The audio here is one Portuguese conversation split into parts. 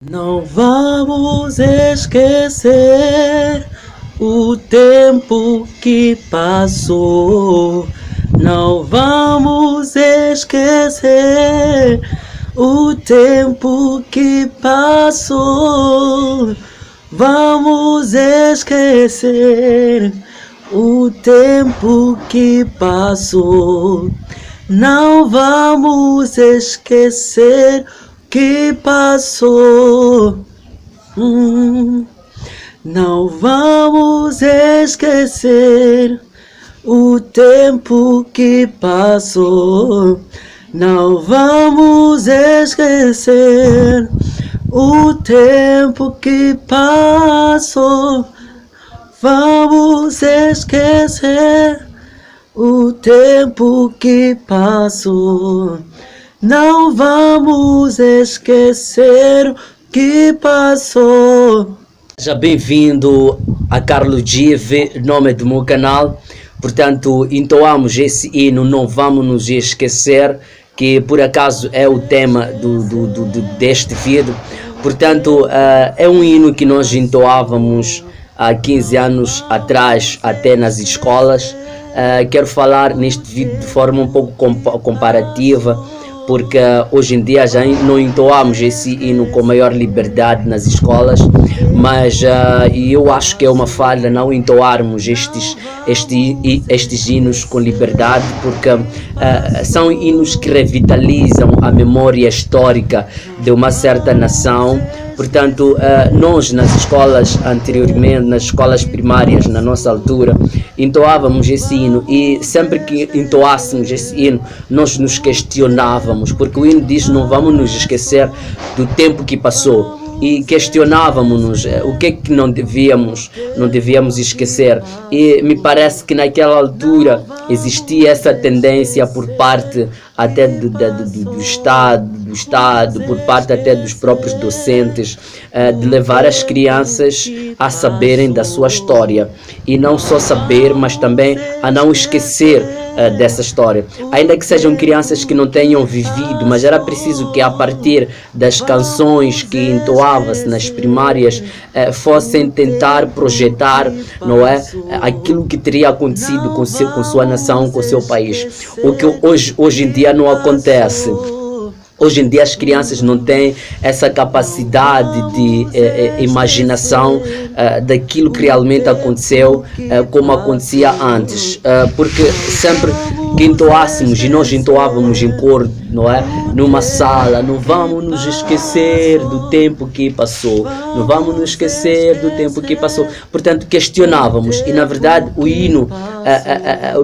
Não vamos esquecer o tempo que passou. Não vamos esquecer o tempo que passou. Vamos esquecer o tempo que passou. Não vamos esquecer que passou. Não vamos esquecer o tempo que passou. Não vamos esquecer o tempo que passou. Vamos esquecer o tempo que passou. Não vamos esquecer o que passou. Seja bem-vindo a Carlos Give, nome do meu canal. Portanto, entoamos esse hino, não vamos nos esquecer, que por acaso é o tema deste vídeo. Portanto, é um hino que nós entoávamos há 15 anos atrás, até nas escolas. Quero falar neste vídeo de forma um pouco comparativa, porque hoje em dia já não entoamos esse hino com maior liberdade nas escolas, mas eu acho que é uma falha não entoarmos estes hinos com liberdade, porque são hinos que revitalizam a memória histórica de uma certa nação. Portanto, nós nas escolas anteriormente, nas escolas primárias, na nossa altura, entoávamos esse hino, e sempre que entoássemos esse hino, nós nos questionávamos, porque o hino diz: não vamos nos esquecer do tempo que passou. E questionávamos-nos o que é que não devíamos esquecer. E me parece que naquela altura existia essa tendência por parte até do Estado, por parte até dos próprios docentes, de levar as crianças a saberem da sua história, e não só saber, mas também a não esquecer dessa história, ainda que sejam crianças que não tenham vivido, mas era preciso que a partir das canções que entoava-se nas primárias fossem tentar projetar, não é, aquilo que teria acontecido com sua nação, com seu país, o que hoje em dia não acontece. Hoje em dia as crianças não têm essa capacidade de imaginação daquilo que realmente aconteceu, como acontecia antes, porque sempre que entoássemos, e nós entoávamos em coro, não é, numa sala: não vamos nos esquecer do tempo que passou, não vamos nos esquecer do tempo que passou. Portanto, questionávamos, e na verdade o hino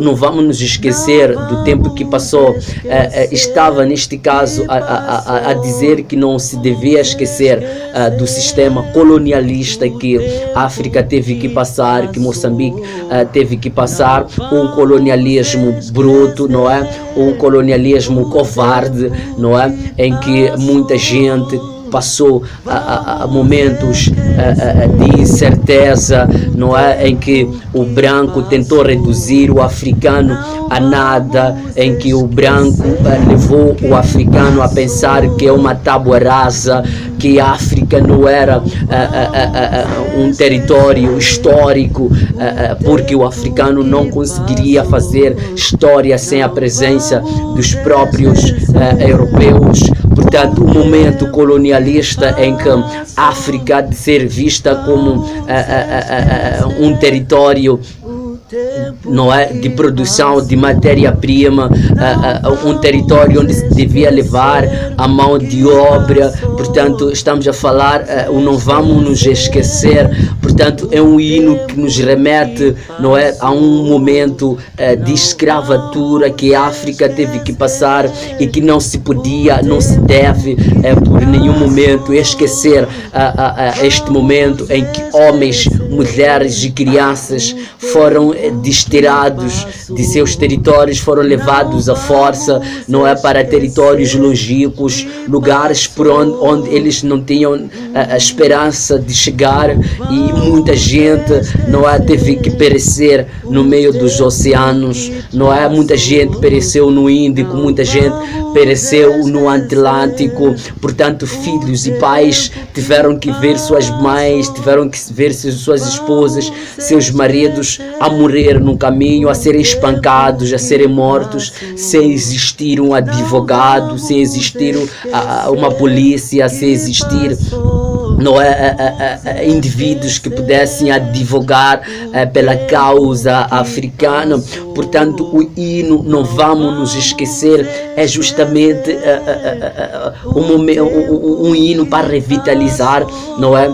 não vamos nos esquecer do tempo que passou estava neste caso a dizer que não se devia esquecer do sistema colonialista que a África teve que passar, que Moçambique teve que passar, um colonialismo bruto, não é, um colonialismo covarde, não é, em que muita gente passou a momentos de incerteza, não é, em que o branco tentou reduzir o africano a nada, em que o branco levou o africano a pensar que é uma tábua rasa, que a África não era um território histórico, porque o africano não conseguiria fazer história sem a presença dos próprios europeus. Portanto, o momento colonialista em que a África de ser vista como um território, não é, de produção de matéria-prima, um território onde se devia levar a mão de obra. Portanto, estamos a falar, não vamos nos esquecer. Portanto, é um hino que nos remete, não é, a um momento de escravatura que a África teve que passar, e que não se podia, não se deve por nenhum momento esquecer este momento em que homens mulheres e crianças foram desterrados de seus territórios, foram levados à força, não é, para territórios longínquos, lugares por onde eles não tinham a esperança de chegar, e muita gente, não é, teve que perecer no meio dos oceanos, não é, muita gente pereceu no Índico, muita gente pereceu no Atlântico. Portanto, filhos e pais tiveram que ver suas mães, tiveram que ver suas esposas, seus maridos a morrer no caminho, a serem espancados, a serem mortos, sem existir um advogado, sem existir uma polícia, sem existir, não é, indivíduos que pudessem advogar pela causa africana. Portanto, o hino, não vamos nos esquecer, é justamente um hino para revitalizar, não é,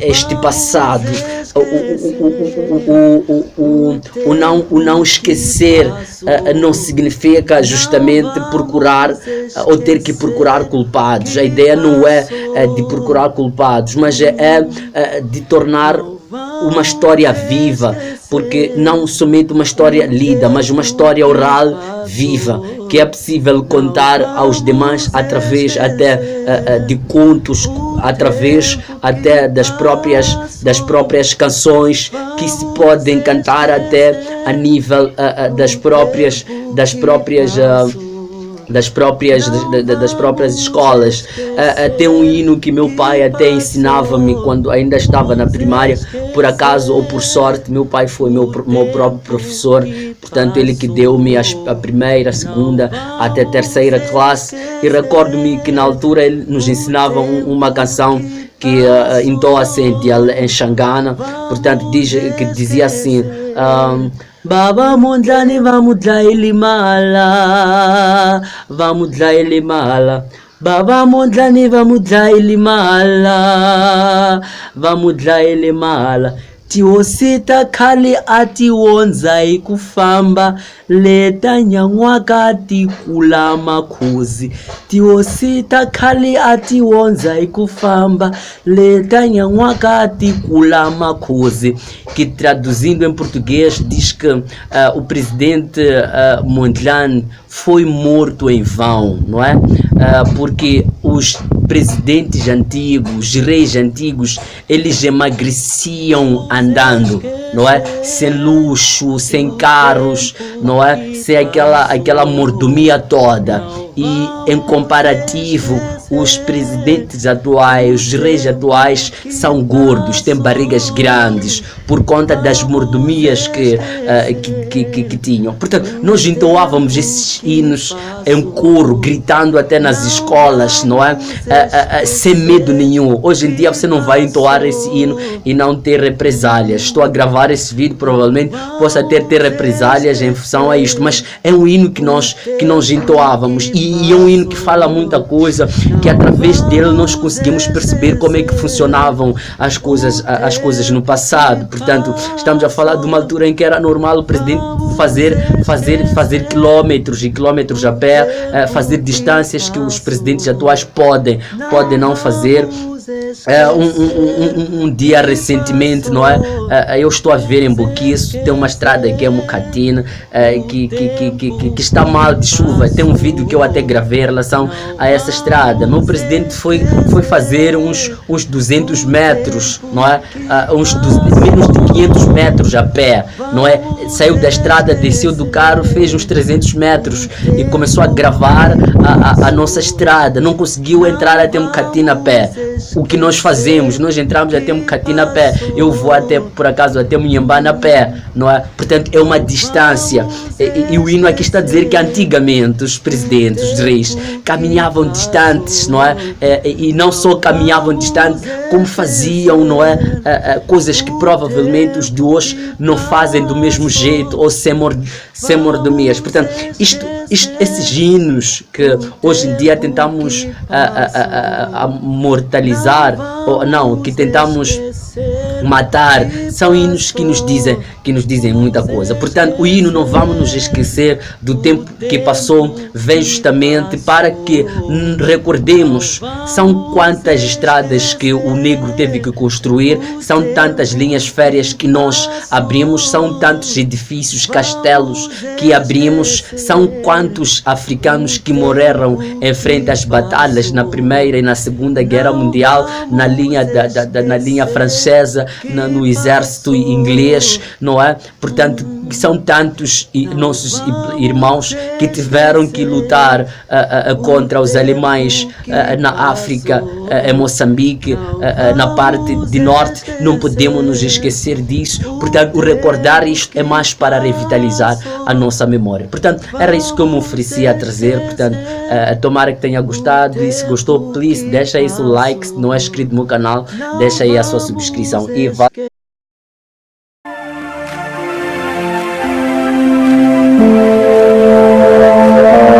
este passado. O não esquecer não significa justamente procurar ou ter que procurar culpados. A ideia não é de procurar culpados, mas é de tornar uma história viva, porque não somente uma história lida, mas uma história oral viva, que é possível contar aos demais através até de contos, através até das próprias canções, que se podem cantar até a nível das próprias escolas. Tem um hino que meu pai até ensinava-me quando ainda estava na primária. Por acaso ou por sorte, meu pai foi meu próprio professor, portanto ele que deu-me a primeira, a segunda até a terceira classe, e recordo-me que na altura ele nos ensinava uma canção que entoa-se em Xangana, portanto que dizia assim: Baba Mondlane vamudla ilimala, vamudla ilimala. Baba Mondlane vamudla ilimala, vamudla ilimala. Tiosita khali ati wonzai kufamba, leta nyangwaka ti kula makhuzi. Tiosita khali ati wonzai kufamba, leta nyangwaka ti kula makhuzi. Que traduzindo em português diz que o presidente Mondlane foi morto em vão, não é? Porque os presidentes antigos, reis antigos, eles emagreciam andando, não é? Sem luxo, sem carros, não é? Sem aquela mordomia toda. E em comparativo, os presidentes atuais, os reis atuais são gordos, têm barrigas grandes por conta das mordomias que tinham. Portanto, nós entoávamos esses hinos em coro, gritando até nas escolas, não é? Sem medo nenhum. Hoje em dia você não vai entoar esse hino e não ter represálias. Estou a gravar esse vídeo, provavelmente possa ter represálias em função a isto, mas é um hino que nós entoávamos, e é um hino que fala muita coisa, que através dele nós conseguimos perceber como é que funcionavam as coisas no passado. Portanto, estamos a falar de uma altura em que era normal o presidente fazer quilômetros e quilômetros a pé, fazer distâncias que os presidentes atuais podem não fazer. Um dia recentemente, não é? Eu estou a ver em Boquiço, tem uma estrada que é Mucatina, que está mal de chuva. Tem um vídeo que eu até gravei em relação a essa estrada. Meu presidente foi fazer uns 200 metros, não é? Menos de 500 metros a pé, não é? Saiu da estrada, desceu do carro, fez uns 300 metros e começou a gravar a nossa estrada. Não conseguiu entrar até Mucatina a pé. O que nós fazemos? Nós entramos até Mucatina a pé. Eu vou por acaso até Munhambana a pé, não é? Portanto, é uma distância. E o hino aqui está a dizer que antigamente os presidentes, os reis, caminhavam distantes, não é? E não só caminhavam distantes, como faziam, não é? Coisas que provavelmente os de hoje não fazem do mesmo jeito ou sem mordomias. Portanto, esses hinos que hoje em dia tentamos mortalizar, ou não, que tentamos matar, são hinos que nos dizem muita coisa. Portanto, o hino não vamos nos esquecer do tempo que passou, vem justamente para que recordemos, são quantas estradas que o negro teve que construir, são tantas linhas férreas que nós abrimos, são tantos edifícios, castelos que abrimos, são quantos africanos que morreram em frente às batalhas na Primeira e na Segunda Guerra Mundial, na linha francesa, no exército inglês, não é? Portanto, são tantos nossos irmãos que tiveram que lutar contra os alemães na África, em Moçambique, na parte de norte. Não podemos nos esquecer disso. Portanto, o recordar isto é mais para revitalizar a nossa memória. Portanto, era isso que eu me oferecia a trazer. Portanto, tomara que tenha gostado, e se gostou, please, deixa aí seu like. Se não é inscrito no meu canal, deixa aí a sua subscrição e vai.